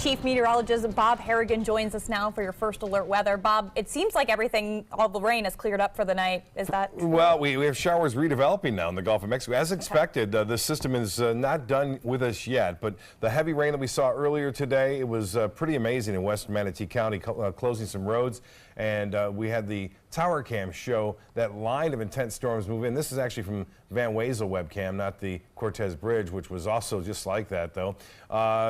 Chief Meteorologist Bob Harrigan joins us now for your first alert weather. Bob, it seems like everything, all the rain has cleared up for the night. Is that true? Well, we have showers redeveloping now in the Gulf of Mexico. As expected, the system is not done with us yet, but the heavy rain that we saw earlier today, it was pretty amazing in western Manatee County, closing some roads. And we had the tower cam show that line of intense storms move in. This is actually from Van Wezel webcam, not the Cortez Bridge, which was also just like that, though.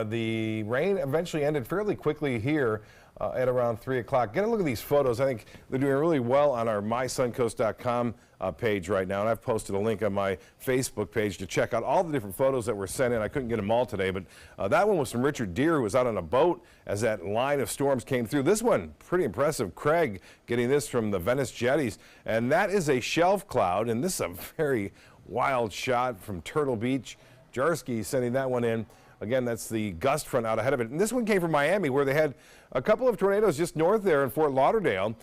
The rain eventually ended fairly quickly here at around 3 o'clock. Get a look at these photos. I think they're doing really well on our mysuncoast.com page right now, and I've posted a link on my Facebook page to check out all the different photos that were sent in. I couldn't get them all today, but that one was from Richard Deere, who was out on a boat as that line of storms came through. This one, pretty impressive. Craig getting this from the Venice Jetties, and that is a shelf cloud, and this is a very wild shot from Turtle Beach. Jarsky sending that one in. Again, that's the gust front out ahead of it. And this one came from Miami, where they had a couple of tornadoes just north there in Fort Lauderdale.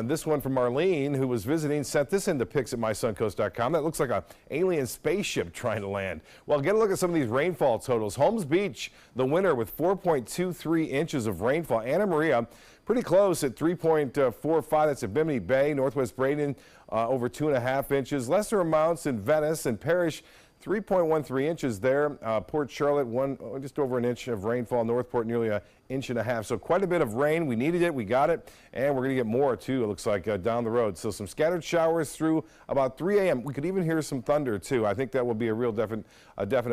This one from Marlene, who was visiting, sent this into pics at mysuncoast.com. That looks like an alien spaceship trying to land. Well, get a look at some of these rainfall totals. Holmes Beach, the winner with 4.23 inches of rainfall. Anna Maria, pretty close at 3.45. That's at Bimini Bay. Northwest Braden, over 2.5 inches. Lesser amounts in Venice and Parrish, 3.13 inches there. Port Charlotte, just over an inch of rainfall. Northport, nearly an inch and a half. So quite a bit of rain. We needed it. We got it. And we're going to get more, too, it looks like, down the road. So some scattered showers through about 3 a.m. We could even hear some thunder, too. I think that will be a real definite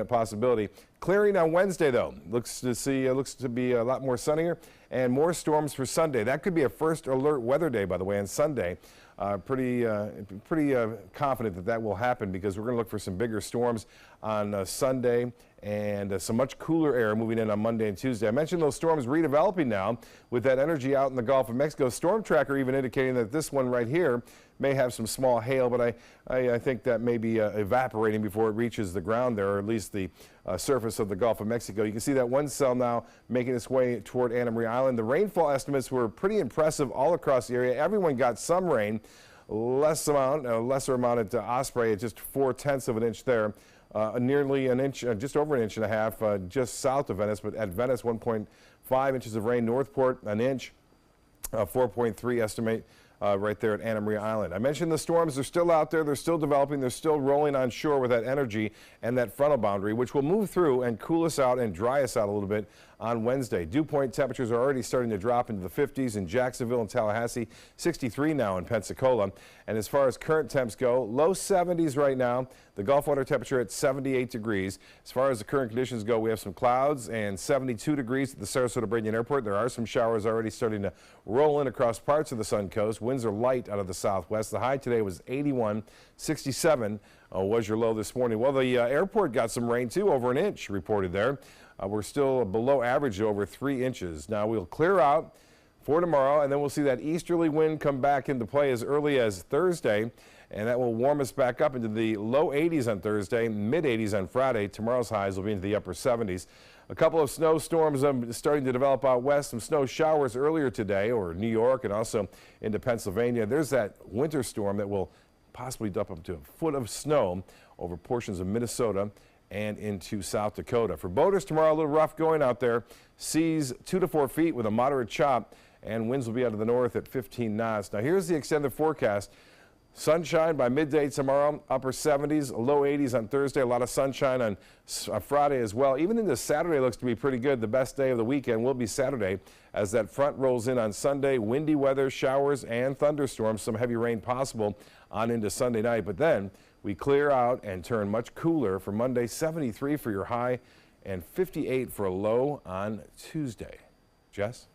possibility. Clearing on Wednesday, though. Looks to be a lot more sunnier and more storms for Sunday. That could be a first alert weather day, by the way, on Sunday. Pretty confident that that will happen, because we're going to look for some bigger storms on Sunday and some much cooler air moving in on Monday and Tuesday. I mentioned those storms redeveloping now with that energy out in the Gulf of Mexico. Storm Tracker even indicating that this one right here may have some small hail, but I think that may be evaporating before it reaches the ground there, or at least the surface of the Gulf of Mexico. You can see that one cell now making its way toward Anna Maria Island. The rainfall estimates were pretty impressive all across the area. Everyone got some lesser amount at Osprey at just 0.4 of an inch there. Nearly an inch, just over an inch and a half, just south of Venice, but at Venice, 1.5 inches of rain. Northport, an inch, 4.3 estimate. Right there at Anna Maria Island. I mentioned the storms are still out there. They're still developing. They're still rolling on shore with that energy and that frontal boundary, which will move through and cool us out and dry us out a little bit on Wednesday. Dew point temperatures are already starting to drop into the 50s in Jacksonville and Tallahassee, 63 now in Pensacola. And as far as current temps go, low 70s right now. The Gulf water temperature at 78 degrees. As far as the current conditions go, we have some clouds and 72 degrees at the Sarasota-Bradenton Airport. There are some showers already starting to roll in across parts of the Sun Coast. Winds are light out of the southwest. The high today was 81. 67 was your low this morning. Well, the airport got some rain too, over an inch reported there. We're still below average, over 3 inches. Now we'll clear out for tomorrow, and then we'll see that easterly wind come back into play as early as Thursday, and that will warm us back up into the low 80s on Thursday, mid 80s on Friday. Tomorrow's highs will be into the upper 70s. A couple of snowstorms starting to develop out west. Some snow showers earlier today, or New York and also into Pennsylvania. There's that winter storm that will possibly dump up to a foot of snow over portions of Minnesota and into South Dakota. For boaters tomorrow, a little rough going out there. Seas 2 to 4 feet with a moderate chop, and winds will be out of the north at 15 knots. Now here's the extended forecast. Sunshine by midday tomorrow, upper 70s, low 80s on Thursday. A lot of sunshine on Friday as well. Even into Saturday looks to be pretty good. The best day of the weekend will be Saturday as that front rolls in on Sunday. Windy weather, showers, and thunderstorms. Some heavy rain possible on into Sunday night. But then we clear out and turn much cooler for Monday. 73 for your high and 58 for a low on Tuesday. Jess?